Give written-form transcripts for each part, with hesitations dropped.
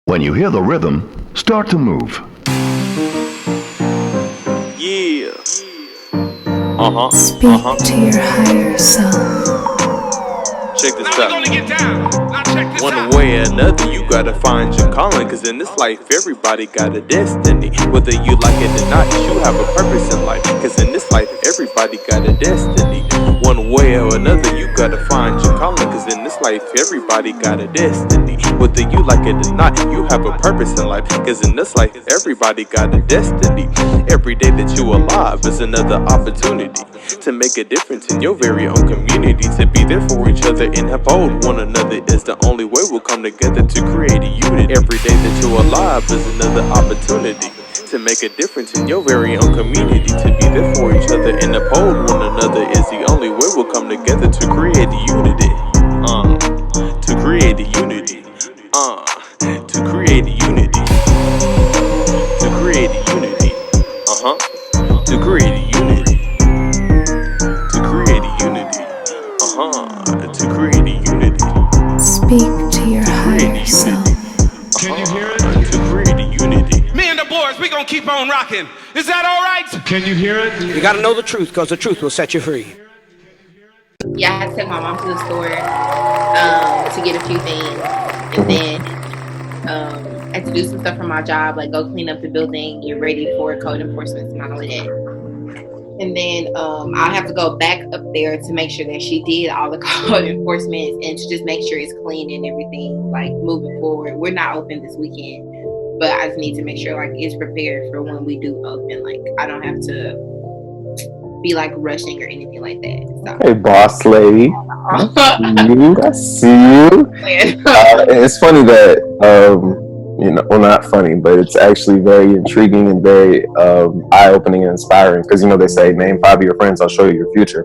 When you hear the rhythm, start to move. Yeah. Speak to your higher self. Check this Now out. we're gonna get down. Now check this One out. way or another, you gotta find your calling. Cause in this life, everybody got a destiny. Whether you like it or not, you have a purpose in life. Cause in this life, everybody got a destiny. One way or another, you gotta find your calling. Cause in this life, everybody got a destiny. Whether you like it or not, you have a purpose in life. Cause in this life, everybody got a destiny. Every day that you alive is another opportunity to make a difference in your very own community. To be there for each other and uphold one another is the only way we'll come together to create a unit. Every day that you're alive is another opportunity to make a difference in your very own community. To be there for each other and uphold one another is the only way we'll come together to create a unity. To create a unity. To create a unity. To create a unity. To create a unity. To create a unity. To create a unity. Speak to your higher self. Can you hear it? To create a unity. Me and the boys, we gonna keep on rocking. Is that all right? Can you hear it? You gotta know the truth, because the truth will set you free. Yeah, I had to take my mom to the store to get a few things, and then I had to do some stuff for my job, like go clean up the building, get ready for code enforcement and all of that. And then I have to go back up there to make sure that she did all the code enforcement and to just make sure it's clean and everything, like moving forward. We're not open this weekend, but I just need to make sure like it's prepared for when we do open. Like I don't have to be like rushing or anything like that. So. Hey, boss lady. I see you. It's funny that, well, not funny, but it's actually very intriguing and very eye-opening and inspiring because, they say, name 5 of your friends, I'll show you your future.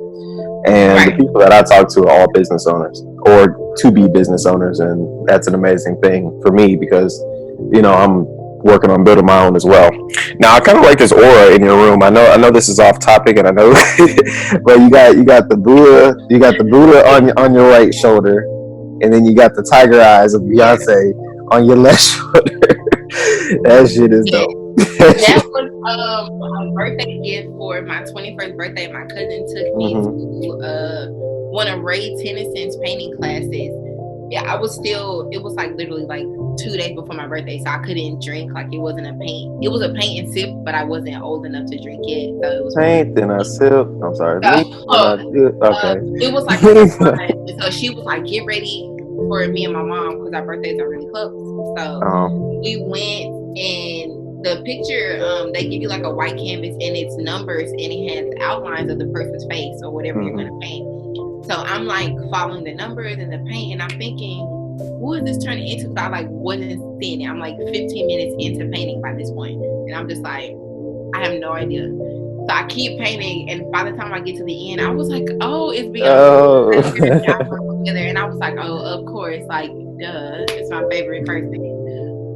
And Right. The people that I talk to are all business owners or to-be business owners, and that's an amazing thing for me because, I'm working on building my own as well. Now I kind of like this aura in your room. I know this is off topic, and I know, but you got the Buddha on your right shoulder, and then you got the tiger eyes of Beyonce on your left shoulder. That shit is dope. That was a birthday gift for my 21st birthday. My cousin took me to one of Ray Tennyson's painting classes. Yeah, it was like literally like 2 days before my birthday, so I couldn't drink. Like it wasn't a paint. It was a paint and sip, but I wasn't old enough to drink it. So it was paint and a sip. I'm sorry. Okay. It was like so she was like, get ready for me and my mom because our birthdays are really close. So we went, and the picture, they give you like a white canvas and it's numbers and it has outlines of the person's face or whatever you're gonna paint. So I'm like following the numbers and the paint, and I'm thinking, what is this turning into? So I like wasn't seeing it. I'm like 15 minutes into painting by this point, and I'm just like, I have no idea. So I keep painting, and by the time I get to the end, I was like, oh, it's Beyonce. And I was like, oh, of course, like, duh, it's my favorite person.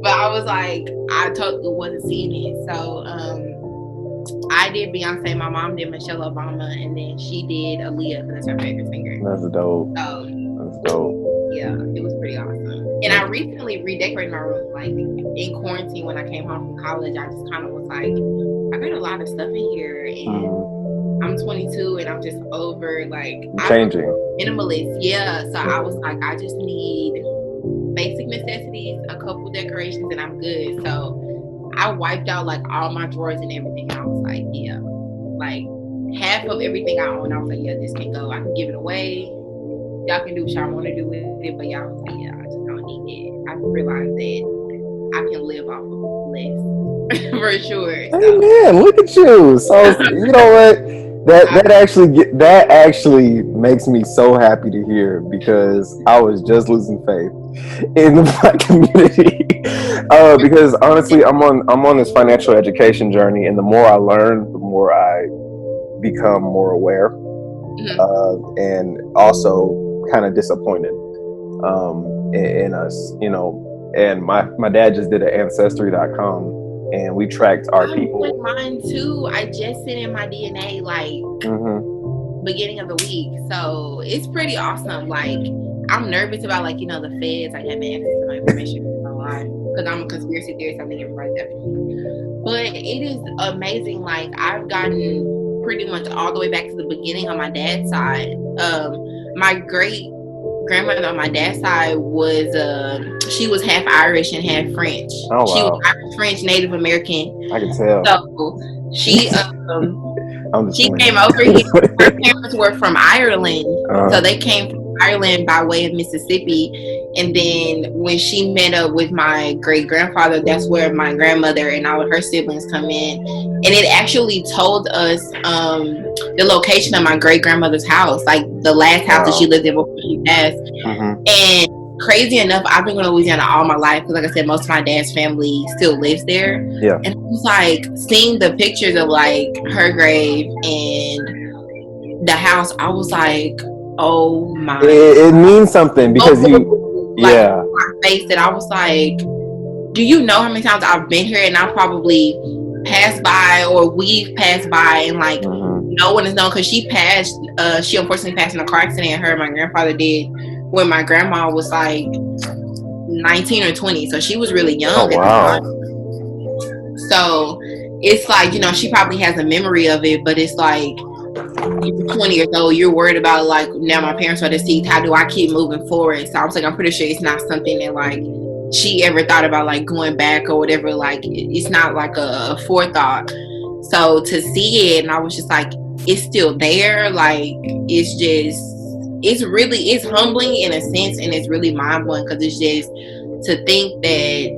But I was like, I totally wasn't seeing it. So I did Beyonce, my mom did Michelle Obama, and then she did Aaliyah because that's her favorite singer. That's dope. So, that's dope. Yeah, it was pretty awesome. And I recently redecorated my room, like in quarantine when I came home from college. I just kind of was like, I got a lot of stuff in here, and I'm 22 and I'm just over like changing. Minimalist, yeah. So I was like, I just need basic necessities, a couple decorations, and I'm good. So I wiped out like all my drawers and everything. And I was like, yeah, like half of everything I own. I was like, yeah, this can go. I can give it away. Y'all can do what y'all want to do with it, but y'all, yeah, I just don't need it. I realized that I can live off of less for sure. So. Hey man, look at you. So you know what? That actually makes me so happy to hear because I was just losing faith in the Black community. Because honestly, I'm on this financial education journey, and the more I learn, the more I become more aware, and also kind of disappointed in us, And my dad just did an Ancestry.com. And we tracked our people. With mine too. I just sent in my DNA like beginning of the week, so it's pretty awesome. Like I'm nervous about like the feds like having access to my information. So because I'm a conspiracy theorist. I think everybody's definitely. But it is amazing. Like, I've gotten pretty much all the way back to the beginning on my dad's side. My great grandmother on my dad's side was she was half Irish and half French. Oh, wow. She was Irish, French, Native American. I can tell. So she she came over here. Her parents were from Ireland, so they came from Ireland by way of Mississippi. And then when she met up with my great grandfather, that's where my grandmother and all of her siblings come in. And it actually told us the location of my great grandmother's house, like the last house that she lived in before she passed. And crazy enough, I've been going to Louisiana all my life because, like I said, most of my dad's family still lives there. Yeah. And it was like seeing the pictures of like her grave and the house. I was like, oh my! It means something because my face that I was like, do you know how many times I've been here and I probably passed by or we've passed by and like no one is known because she passed. She unfortunately passed in a car accident. Her and my grandfather did when my grandma was like 19 or 20, so she was really young at the time. So it's like, you know, she probably has a memory of it, but it's like, you're 20 years old, you're worried about like, now my parents are deceased, how do I keep moving forward? So I was like, I'm pretty sure it's not something that like she ever thought about like going back or whatever. Like, it's not like a forethought. So to see it, and I was just like, it's still there. Like, it's humbling in a sense, and it's really mind-blowing because it's just to think that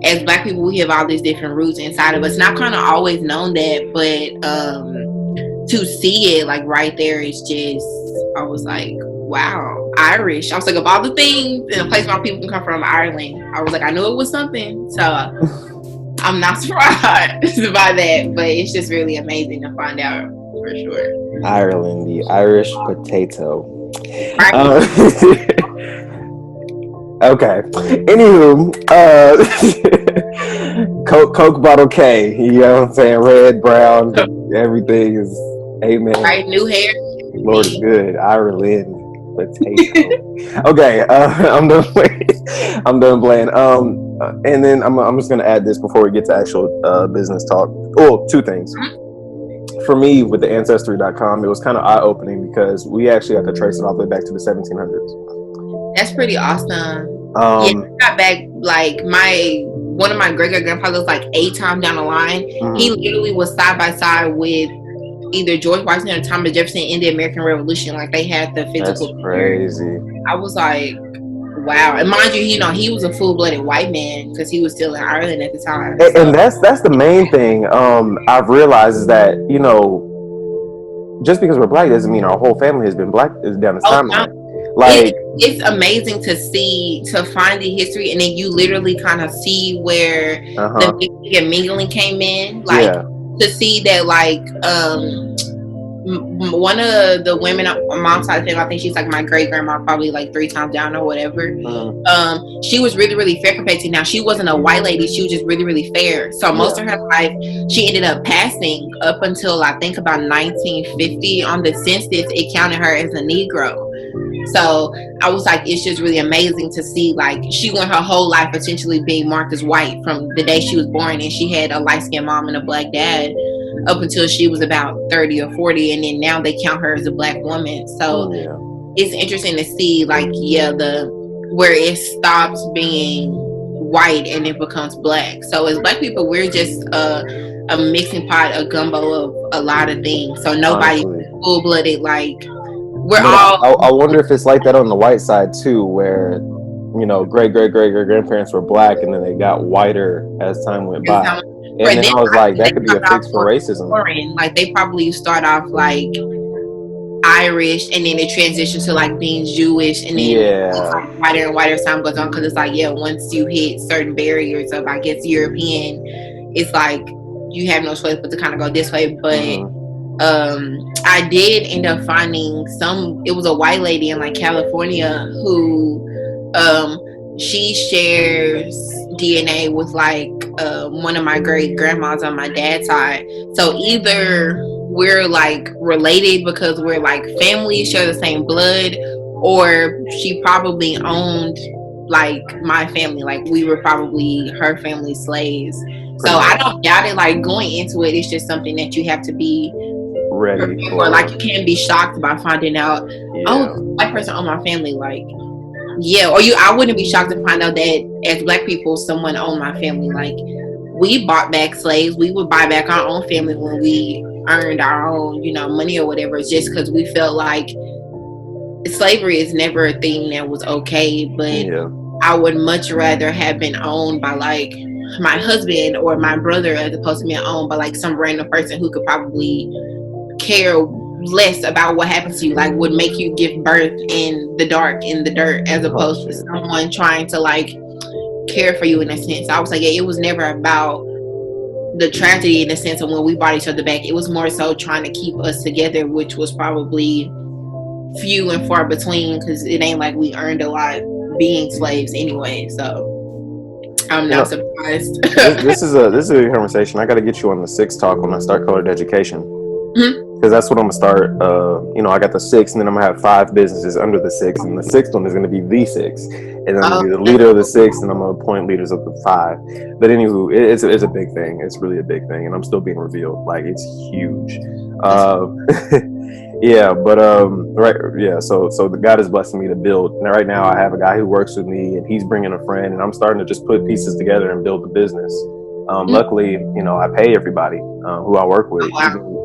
as Black people, we have all these different roots inside of us. And I've kind of always known that, but to see it like right there is just, I was like, wow, Irish. I was like, of all the things in a place where people can come from, Ireland, I was like, I knew it was something. So I'm not surprised by that, but it's just really amazing to find out for sure. Ireland, the Irish potato. Okay. Anywho, Coke bottle K. You know what I'm saying? Red, brown, everything is amen. Right, new hair. Lord is good. Ireland potato. Okay, I'm done playing. And then I'm just gonna add this before we get to actual business talk. Oh, two things. For me, with the Ancestry.com, it was kind of eye-opening because we actually had to trace it all the way back to the 1700s. That's pretty awesome. I got back like one of my great-great-grandfathers like 8 times down the line. He literally was side by side with either George Washington or Thomas Jefferson in the American Revolution. Like, they had the physical. That's crazy. I was like, wow. And mind you, he was a full-blooded white man because he was still in Ireland at the time. And that's the main thing I've realized is that, you know, just because we're Black doesn't mean our whole family has been Black down this timeline. Like, it's amazing to find the history, and then you literally kind of see where the mixing and mingling came in. Like, to see that, like, one of the women on mom's side of the family, I think she's like my great grandma, probably like 3 times down or whatever. She was really, really fair compared to now. She wasn't a white lady; she was just really, really fair. So most of her life, she ended up passing up until I think about 1950 on the census. It counted her as a Negro. So I was like, it's just really amazing to see, like, she went her whole life essentially being marked as white from the day she was born, and she had a light-skinned mom and a Black dad up until she was about 30 or 40, and then now they count her as a Black woman. So it's interesting to see, like, where it stops being white and it becomes Black. So as Black people, we're just a mixing pot, a gumbo of a lot of things. So nobody's full-blooded, like, I wonder if it's like that on the white side too, where, you know, great grandparents were Black and then they got whiter as time went by. And then I was like, that could be a fix for racism. Like, they probably start off like Irish, and then they transition to like being Jewish, and then like whiter and whiter as time goes on, because it's like, once you hit certain barriers of, I guess, European, it's like you have no choice but to kind of go this way. But I did end up finding it was a white lady in like California who she shares DNA with like one of my great grandmas on my dad's side. So either we're like related because we're like family, share the same blood, or she probably owned like my family. Like we were probably her family slaves. So much. I don't doubt it. Like going into it, it's just something that you have to be ready for. Like you can't be shocked by finding out, oh, white person owned my family. Like, yeah, or I wouldn't be shocked to find out that as Black people, someone owned my family. Like we bought back slaves. We would buy back our own family when we earned our own, money or whatever. It's just because we felt like slavery is never a thing that was okay. But I would much rather have been owned by like my husband or my brother as opposed to being owned by like some random person who could probably care less about what happens to you, like would make you give birth in the dark, in the dirt, as opposed to someone trying to like care for you in a sense. I was like, it was never about the tragedy in the sense of when we bought each other back. It was more so trying to keep us together, which was probably few and far between because it ain't like we earned a lot being slaves anyway. So I'm not surprised. this is a conversation. I got to get you on the 6 talk when I start colored education. Because that's what I'm gonna start. I got the 6, and then I'm gonna have 5 businesses under the 6, and the 6th one is gonna be the 6, and then I'm gonna be the leader of the 6, and I'm gonna appoint leaders of the 5. But anywho, it's a big thing. It's really a big thing, and I'm still being revealed. Like it's huge. So the God is blessing me to build. And right now, I have a guy who works with me, and he's bringing a friend, and I'm starting to just put pieces together and build the business. Luckily, I pay everybody who I work with,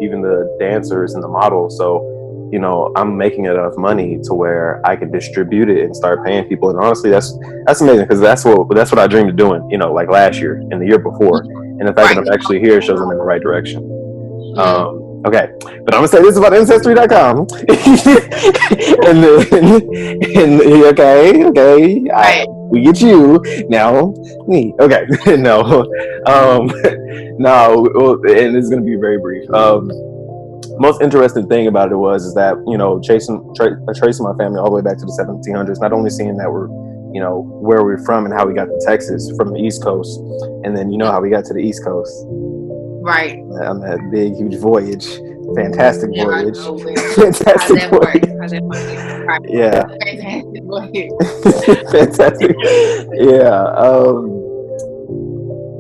even the dancers and the models. So, I'm making enough money to where I can distribute it and start paying people. And honestly, that's amazing because that's what I dreamed of doing, like last year and the year before. And the fact that I'm actually here shows I'm in the right direction. Okay, but I'm gonna say this about Ancestry.com. Okay. We get you now. Me. Okay. No. No. And it's gonna be very brief. Most interesting thing about it is that tracing my family all the way back to the 1700s. Not only seeing that we're where we're from and how we got to Texas from the East Coast, and then how we got to the East Coast. Right. On that big, huge voyage. Fantastic voyage. Fantastic voyage. Yeah. Fantastic voyage. Fantastic. Yeah.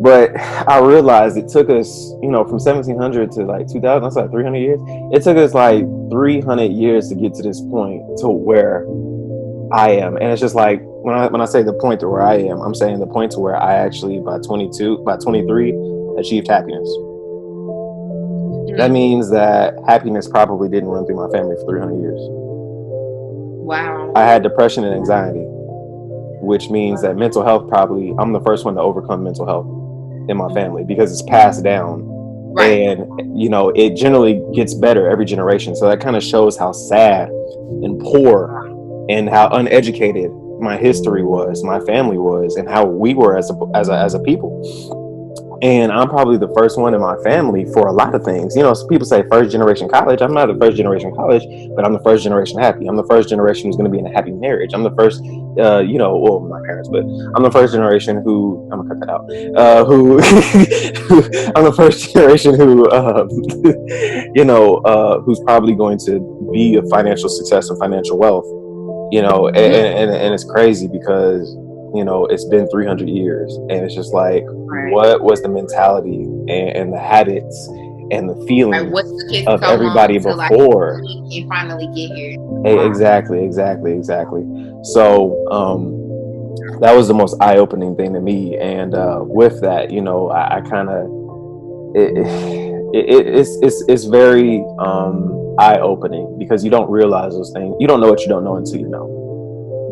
But I realized it took us, from 1700 to like 2000, that's like 300 years. It took us like 300 years to get to this point to where I am. And it's just like, when I say the point to where I am, I'm saying the point to where I actually, by 23, achieved happiness. That means that happiness probably didn't run through my family for 300 years. Wow. I had depression and anxiety, which means that mental health I'm the first one to overcome mental health in my family because it's passed down. Right. And, it generally gets better every generation. So that kind of shows how sad and poor and how uneducated my history was, my family was, and how we were as a people. And I'm probably the first one in my family for a lot of things. Some people say first generation college. I'm not the first generation college, but I'm the first generation happy. I'm the first generation who's going to be in a happy marriage. I'm the first, well, my parents, but I'm the first generation who, I'm going to cut that out, I'm the first generation who, who's probably going to be a financial success and financial wealth, and it's crazy because it's been 300 years, and it's just like, what was the mentality and the habits and the feelings of everybody before you finally get here? Exactly. So that was the most eye-opening thing to me, and with that, I kind of it's very eye-opening because you don't realize those things. You don't know what you don't know until you know.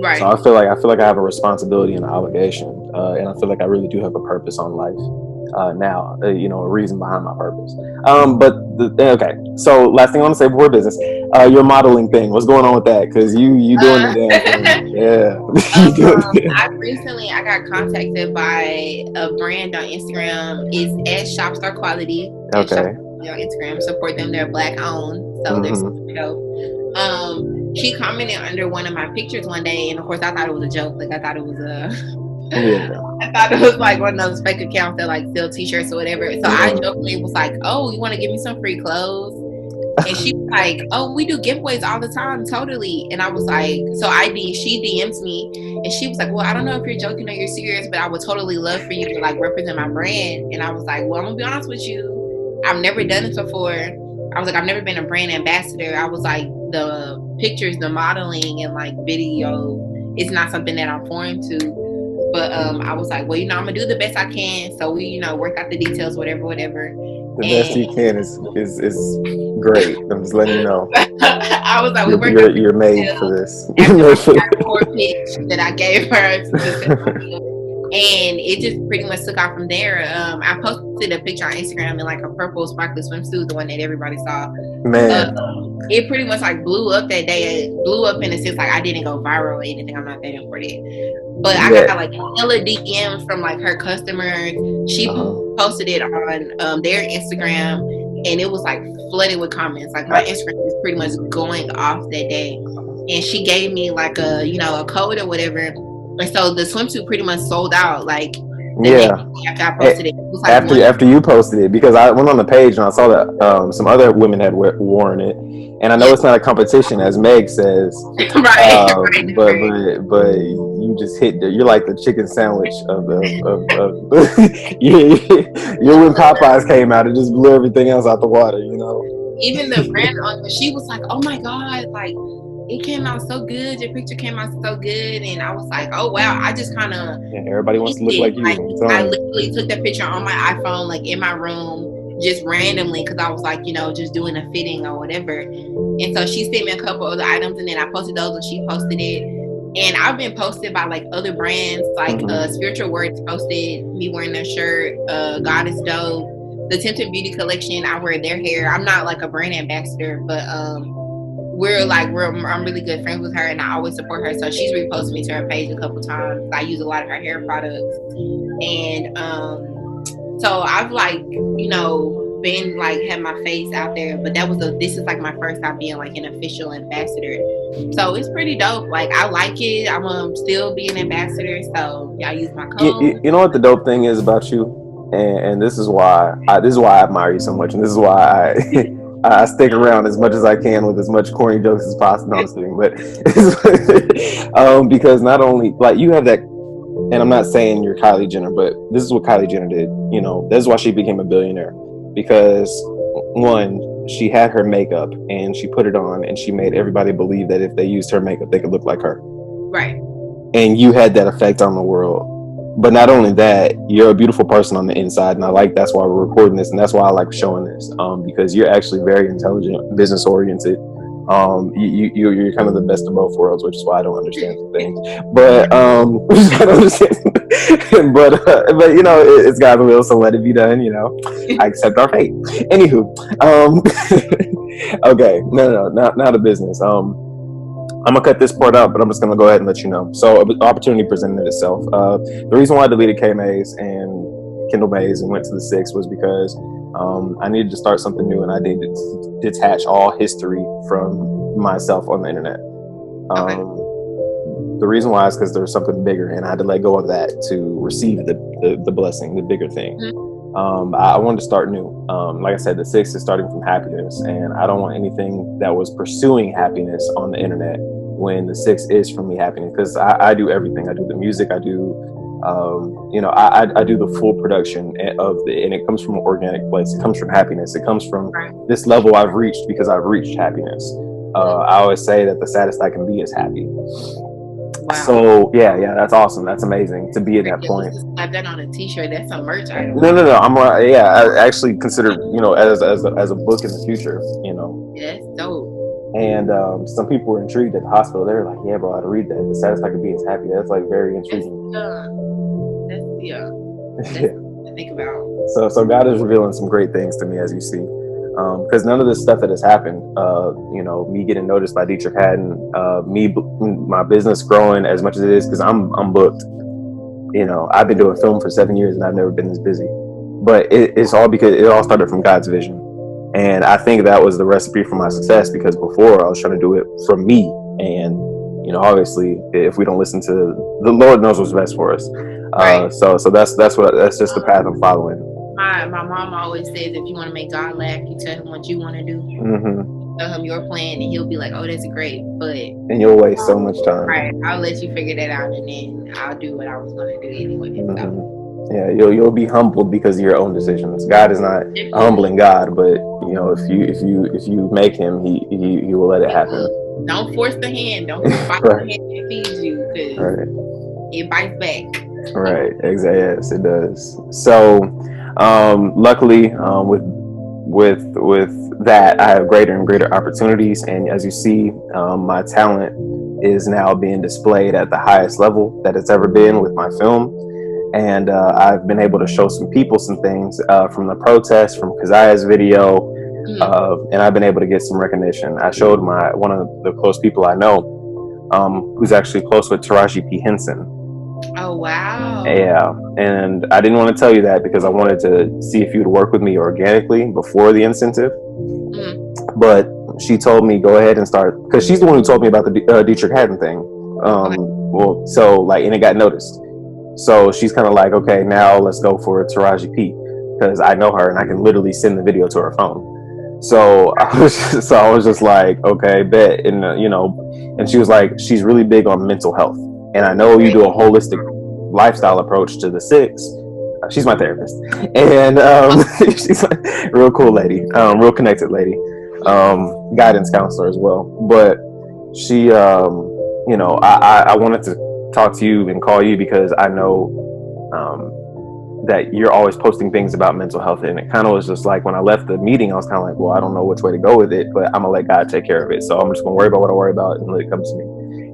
Right. So I feel like I have a responsibility and an obligation, and I feel like I really do have a purpose on life now. A reason behind my purpose. Okay. So last thing I want to say before business, your modeling thing. What's going on with that? Because you doing the damn thing. Yeah. I got contacted by a brand on Instagram. It's at Shopstar Quality. Okay. On Instagram, support them. They're Black owned, so there's help. She commented under one of my pictures one day, and of course I thought it was a joke. Like I thought it was I thought it was like one of those fake accounts that like sell t-shirts or whatever. So I jokingly was like, "Oh, you want to give me some free clothes?" And she was like, oh, we do giveaways all the time, totally. And I was like, she DMs me and she was like, well, I don't know if you're joking or you're serious, but I would totally love for you to like represent my brand. And I was like, well, I'm gonna be honest with you, I've never done this before. I was like, I've never been a brand ambassador. I was like, the pictures, the modeling and like video, it's not something that I'm foreign to. But I was like, well, I'm gonna do the best I can. So we, work out the details, whatever. The best you can is great. I'm just letting you know. I was like, you're made for this. Poor pitch that I gave her. And it just pretty much took off from there. I posted a picture on Instagram in like a purple sparkly swimsuit, the one that everybody saw. Man. It pretty much like blew up that day. It blew up in the sense like I didn't go viral or anything. I'm not that important. But I got like hella DMs from like her customers. She posted it on their Instagram and it was like flooded with comments. Like my Instagram was pretty much going off that day. And she gave me like a code or whatever. And so the swimsuit pretty much sold out like after I posted it. It was like after you posted it, because I went on the page and I saw that some other women had worn it. And I know it's not a competition, as Meg says. Right. But you just hit you're like the chicken sandwich of you're when Popeyes came out, it just blew everything else out the water, Even the brand owner, she was like, oh my God, like it came out so good, your picture came out so good. And I was like, oh wow, I just kind of everybody wants to look like you. I literally took that picture on my iPhone, like in my room, just randomly, because I was like, just doing a fitting or whatever. And so she sent me a couple other items and then I posted those and she posted it. And I've been posted by like other brands, like Spiritual Words posted me wearing their shirt, God is Dope, the Tempted Beauty collection, I wear their hair. I'm not like a brand ambassador, but I'm really good friends with her and I always support her. So she's reposted me to her page a couple times. I use a lot of her hair products. And so I've like, been like had my face out there, but this is like my first time being like an official ambassador. So it's pretty dope. Like I like it. I'm still be an ambassador. So I use my code. You know what the dope thing is about you? And this is why I admire you so much. And this is why I stick around as much as I can with as much corny jokes as possible. No, I'm kidding, but because not only like you have that, and I'm not saying you're Kylie Jenner, but this is what Kylie Jenner did. This is why she became a billionaire. Because one, she had her makeup and she put it on and she made everybody believe that if they used her makeup, they could look like her. Right. And you had that effect on the world. But not only that, you're a beautiful person on the inside, and that's why we're recording this, and that's why I like showing this, because you're actually very intelligent, business oriented. You're kind of the best of both worlds, which is why I don't understand some things. But I don't understand. but it's God's will, so let it be done. I accept our fate. Anywho, okay, no, not a business. I'm gonna cut this part out, but I'm just gonna go ahead and let you know. So, an opportunity presented itself. The reason why I deleted K Mays and Kendall Mays and went to the 6 was because I needed to start something new, and I needed to detach all history from myself on the internet. The reason why is because there was something bigger, and I had to let go of that to receive the blessing, the bigger thing. I wanted to start new. Like I said, the 6 is starting from happiness, and I don't want anything that was pursuing happiness on the internet when the 6 is for me happiness, because I do everything. I do the music, I do I do the full production and it comes from an organic place. It comes from happiness. It comes from this level I've reached because I've reached happiness. I always say that the saddest I can be is happy. Wow. So yeah, that's awesome. That's amazing to be at that point. Slap that on a t-shirt. That's a merch item. No. I actually consider as a book in the future. Yeah, that's dope. And some people were intrigued at the hospital. They were like, "Yeah, bro, I'd read that. The saddest I could be is happy." That's like very intriguing. That's to think about. So God is revealing some great things to me, as you see. Because none of this stuff that has happened, me getting noticed by Dietrich Haddon, my business growing as much as it is, because I'm booked. I've been doing film for 7 years and I've never been this busy. But it's all because it all started from God's vision. And I think that was the recipe for my success, because before I was trying to do it from me. And, obviously, if we don't listen to the Lord knows what's best for us. Right. So that's just the path I'm following. my mom always says, if you want to make God laugh, you tell him what you want to do. Mm-hmm. Tell him your plan, and he'll be like, "Oh, that's great," but and you'll waste so much time. Right, I'll let you figure that out, and then I'll do what I was going to do anyway. Mm-hmm. So. Yeah, you'll be humbled because of your own decisions. God is not a humbling God, but you know, if you make him, he will let it happen. Don't force the hand. Don't bite the hand that feeds you, because it bites back. Right. Exactly. Yes, it does. So, luckily, with that, I have greater and greater opportunities, and as you see, my talent is now being displayed at the highest level that it's ever been with my film. And I've been able to show some people some things from the protest, from Kaziah's video, and I've been able to get some recognition. I showed one of the close people I know, who's actually close with Taraji P. Henson. Oh, wow. Yeah, and I didn't want to tell you that because I wanted to see if you would work with me organically before the incentive. But she told me, go ahead and start, because she's the one who told me about the Dietrich Haddon thing. Well, so like, and it got noticed. So she's kind of like, okay, now let's go for Taraji P, because I know her and I can literally send the video to her phone. So I was just like, okay, bet. And and she was like, she's really big on mental health, and I know you do a holistic lifestyle approach to the 6. She's my therapist, and she's a real cool lady, real connected lady, guidance counselor as well. But she, I wanted to talk to you and call you because I know that you're always posting things about mental health, and it kind of was just like, when I left the meeting, I was kind of like, well, I don't know which way to go with it, but I'm gonna let God take care of it. So I'm just gonna worry about what I worry about and let it come to me.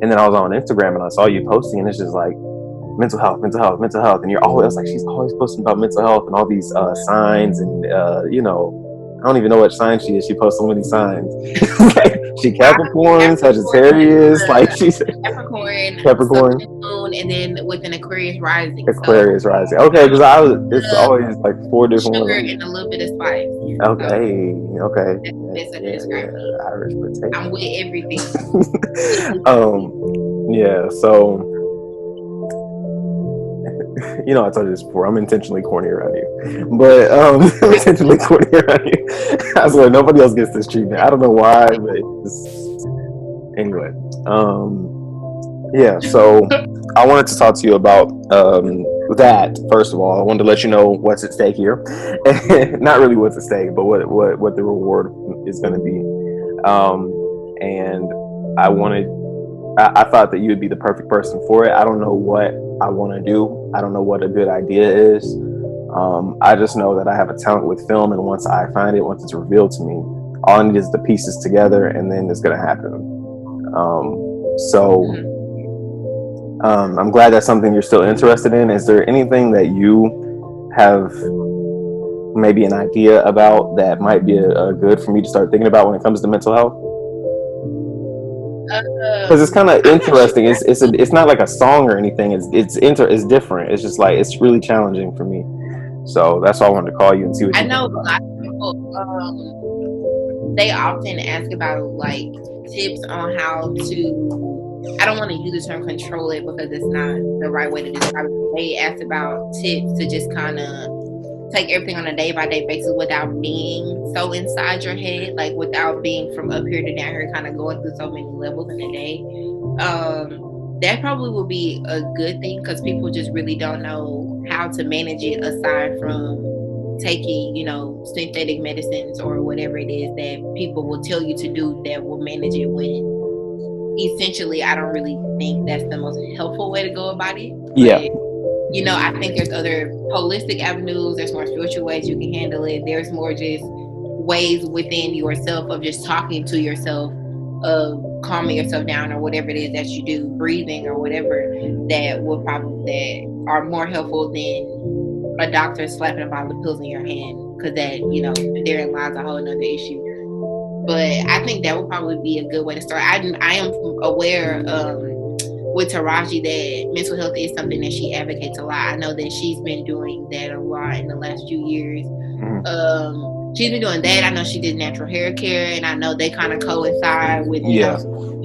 And then I was on Instagram and I saw you posting, and it's just like, mental health, and you're always like, she's always posting about mental health and all these signs, and I don't even know what sign she is. She posts so many signs. Like, she Capricorn, Sagittarius, like she's Capricorn, and then with an Aquarius rising. Rising. Okay, because it's always like 4 different sugar ones. and a little bit of spice. Okay. Irish potato. I'm with everything. Yeah. So, I told you this before. I'm intentionally corny around you, but I'm intentionally corny around you. I swear nobody else gets this treatment. I don't know why, but anyway. Yeah. So I wanted to talk to you about that. First of all, I wanted to let you know what's at stake here. Not really what's at stake, but what the reward is going to be. And I thought that you would be the perfect person for it. I don't know what I want to do. I don't know what a good idea is. I just know that I have a talent with film, and once I find it, once it's revealed to me, all I need is the pieces together, and then it's going to happen. I'm glad that's something you're still interested in. Is there anything that you have maybe an idea about that might be a good for me to start thinking about when it comes to mental health? Because it's kind of interesting. It's not like a song or anything. It's different. It's just like, it's really challenging for me. So that's why I wanted to call you and see what you think. I know a lot of people, they often ask about like tips on how to, I don't want to use the term control it because it's not the right way to describe it. They ask about tips to just kind of take everything on a day-by-day basis without being so inside your head, like without being from up here to down here, kind of going through so many levels in a day. That probably will be a good thing because people just really don't know how to manage it aside from taking, synthetic medicines or whatever it is that people will tell you to do that will manage it, when essentially I don't really think that's the most helpful way to go about it. Yeah. But, I think there's other holistic avenues. There's more spiritual ways you can handle it. There's more just ways within yourself of just talking to yourself, of calming yourself down or whatever it is that you do, breathing or whatever, that are more helpful than a doctor slapping a bottle of pills in your hand, because that, therein lies a whole nother issue. But I think that would probably be a good way to start. I am aware with Taraji that mental health is something that she advocates a lot. I know that she's been doing that a lot in the last few years. She's been doing that. I know she did natural hair care, and I know they kind of coincide with, you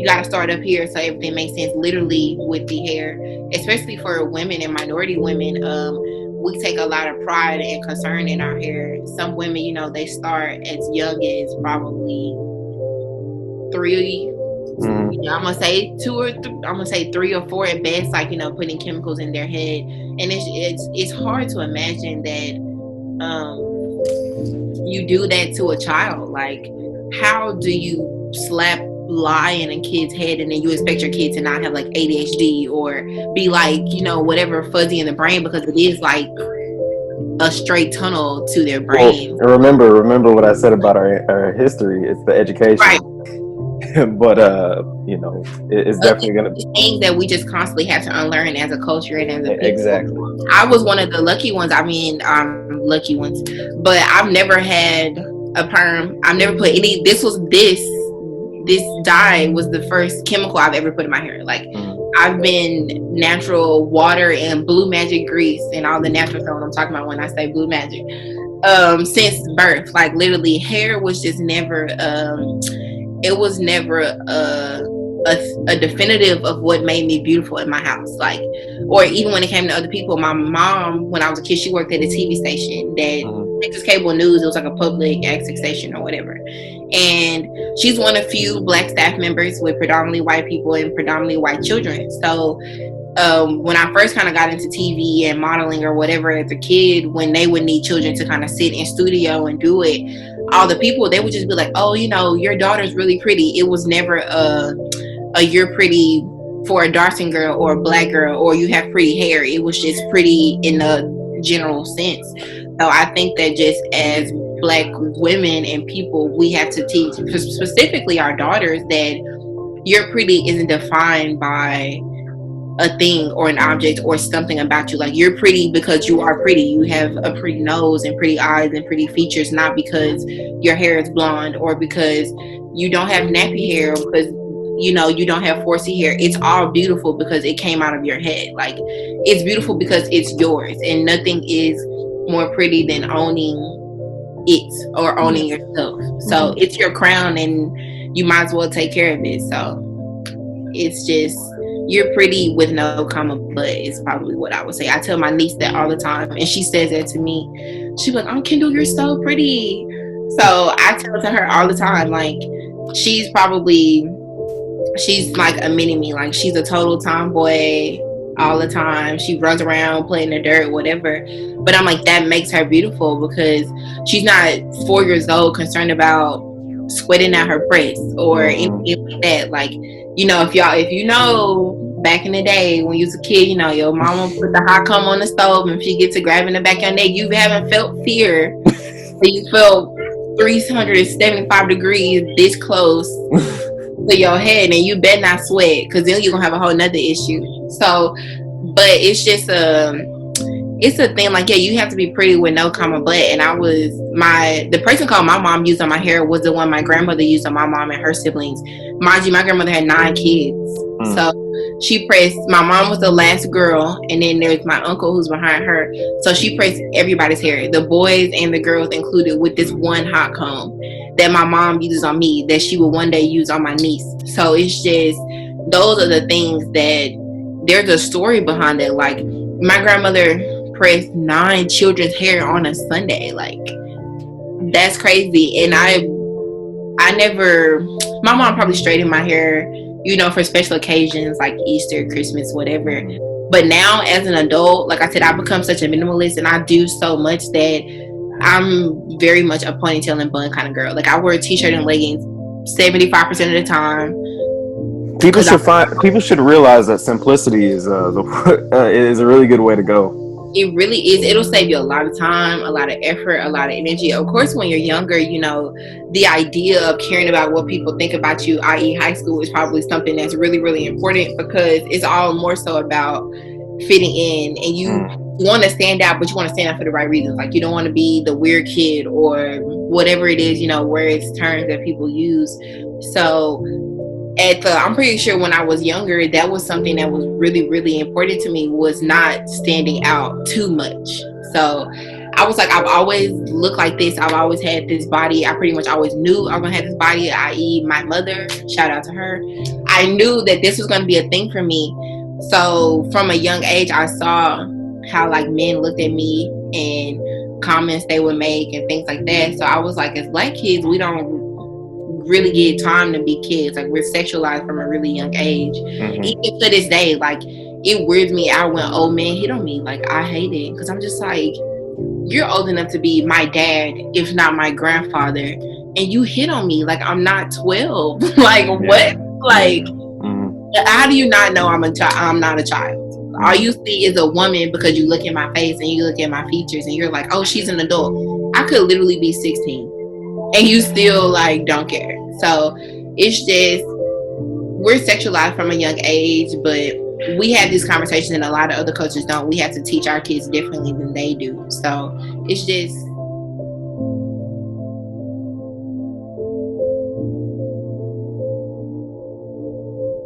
got to start up here so everything makes sense literally with the hair, especially for women and minority women. we take a lot of pride and concern in our hair. Some women, you know, they start as young as probably 3. You know, I'm gonna say 2 or 3. I'm gonna say 3 or 4 at best. Like, you know, putting chemicals in their head, and it's hard to imagine that you do that to a child. Like, how do you slap lie in a kid's head and then you expect your kid to not have like ADHD or be like, you know, whatever fuzzy in the brain, because it is like a straight tunnel to their brain. Well, remember what I said about our history. It's the education. Right. But you know, it's definitely gonna be things that we just constantly have to unlearn as a culture and as a people. Exactly. I was one of the lucky ones. I mean, lucky ones, but I've never had a perm. I've never put any. This dye was the first chemical I've ever put in my hair. Like, I've been natural water and blue magic grease and all the natural stuff I'm talking about when I say blue magic since birth. Like, literally, hair was just never it was never a definitive of what made me beautiful in my house. Like, or even when it came to other people. My mom, when I was a kid, she worked at a TV station that Texas Cable News. It was like a public access station or whatever. And she's one of few black staff members with predominantly white people and predominantly white children. So when I first kind of got into TV and modeling or whatever as a kid, when they would need children to kind of sit in studio and do it, all the people, they would just be like, oh, you know, your daughter's really pretty. It was never a you're pretty for a dark-skinned girl or a black girl, or you have pretty hair. It was just pretty in a general sense. So I think that just as black women and people, we have to teach specifically our daughters that you're pretty isn't defined by a thing or an object or something about you. Like, you're pretty because you are pretty. You have a pretty nose and pretty eyes and pretty features, not because your hair is blonde or because you don't have nappy hair or because, you know, you don't have 4C hair. It's all beautiful because it came out of your head. Like, it's beautiful because it's yours, and nothing is more pretty than owning it or owning yourself. So it's your crown and you might as well take care of it. So it's just, you're pretty with no comma but is probably what I would say. I tell my niece that all the time, and she says that to me. She's like, "Oh, Kendall, you're so pretty." So I tell it to her all the time. Like, she's like a mini me. Like, she's a total tomboy all the time. She runs around playing in the dirt, whatever. But I'm like, that makes her beautiful because she's not 4 years old concerned about sweating at her breasts or anything like that. Like, you know, if you know, back in the day when you was a kid, you know, your mama put the hot comb on the stove, and if she gets to grabbing the back of your neck, you haven't felt fear. You felt 375 degrees this close to your head, and you better not sweat, because then you're gonna have a whole nother issue. So, but it's just it's a thing. Like, yeah, you have to be pretty with no comma but. And the person called my mom used on my hair was the one my grandmother used on my mom and her siblings. Mind you, my grandmother had 9 kids. So she pressed, my mom was the last girl, and then there's my uncle who's behind her. So she pressed everybody's hair, the boys and the girls included, with this one hot comb that my mom uses on me that she will one day use on my niece. So it's just, those are the things that there's a story behind it. Like, my grandmother pressed 9 children's hair on a Sunday. Like, that's crazy. And I never, my mom probably straightened my hair, you know, for special occasions like Easter, Christmas, whatever. But now as an adult, like I said, I've become such a minimalist, and I do so much that I'm very much a ponytail and bun kind of girl. Like, I wear a t-shirt and leggings 75% of the time. People should realize that simplicity is a really good way to go. It really is. It'll save you a lot of time, a lot of effort, a lot of energy. Of course, when you're younger, you know, the idea of caring about what people think about you, i.e. high school, is probably something that's really, really important, because it's all more so about fitting in, and you want to stand out, but you want to stand out for the right reasons. Like, you don't want to be the weird kid or whatever it is, you know, words, terms that people use. So I'm pretty sure when I was younger, that was something that was really, really important to me, was not standing out too much. So I was like, I've always looked like this. I've always had this body. I pretty much always knew I was going to have this body, i.e. my mother, shout out to her. I knew that this was going to be a thing for me. So from a young age, I saw how like men looked at me and comments they would make and things like that. So I was like, as Black kids, we don't really get time to be kids. Like, we're sexualized from a really young age. Even to this day, like, it weirds me out when old men hit on me. Like, I hate it, because I'm just like, you're old enough to be my dad, if not my grandfather, and you hit on me like I'm not 12. Like, what? Like, how do you not know I'm not a child? All you see is a woman because you look at my face and you look at my features and you're like, oh, she's an adult. I could literally be 16 and you still like don't care. So it's just, we're sexualized from a young age, but we have these conversations and a lot of other cultures don't. We have to teach our kids differently than they do. So it's just,